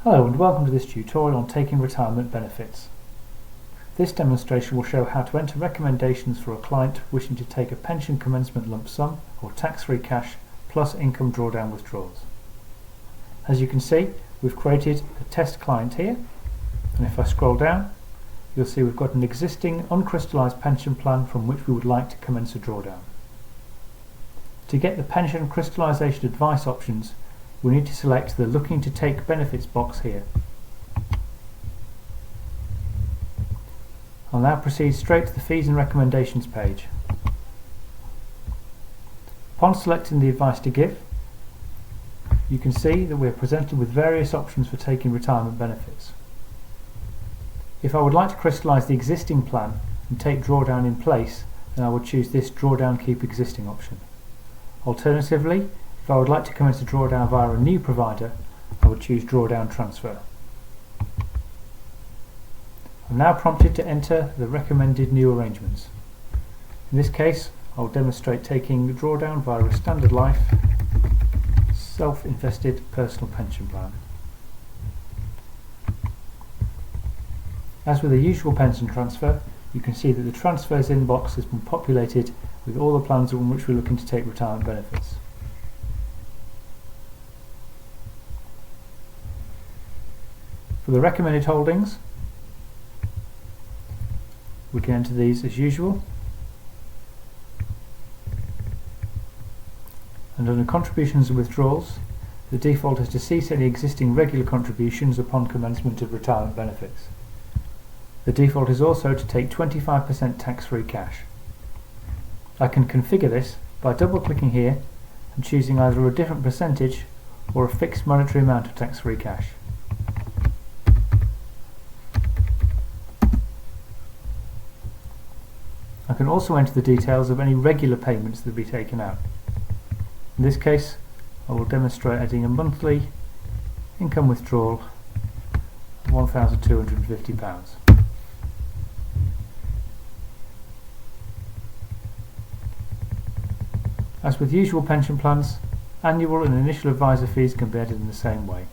Hello and welcome to this tutorial on taking retirement benefits. This demonstration will show how to enter recommendations for a client wishing to take a pension commencement lump sum or tax-free cash plus income drawdown withdrawals. As you can see, we've created a test client here, and if I scroll down you'll see we've got an existing uncrystallised pension plan from which we would like to commence a drawdown. To get the pension crystallisation advice options, we need to select the Looking to Take Benefits box here. I'll now proceed straight to the Fees and Recommendations page. Upon selecting the advice to give, you can see that we are presented with various options for taking retirement benefits. If I would like to crystallise the existing plan and take drawdown in place, then I would choose this Drawdown Keep Existing option. Alternatively, if I would like to commence a drawdown via a new provider, I would choose Drawdown Transfer. I'm now prompted to enter the recommended new arrangements. In this case, I will demonstrate taking the drawdown via a Standard Life self-invested personal pension plan. As with the usual pension transfer, you can see that the transfers inbox has been populated with all the plans on which we're looking to take retirement benefits. For the recommended holdings, we can enter these as usual, and under contributions and withdrawals, the default is to cease any existing regular contributions upon commencement of retirement benefits. The default is also to take 25% tax-free cash. I can configure this by double-clicking here and choosing either a different percentage or a fixed monetary amount of tax-free cash. I can also enter the details of any regular payments that will be taken out. In this case, I will demonstrate adding a monthly income withdrawal of £1,250. As with usual pension plans, annual and initial advisor fees can be added in the same way.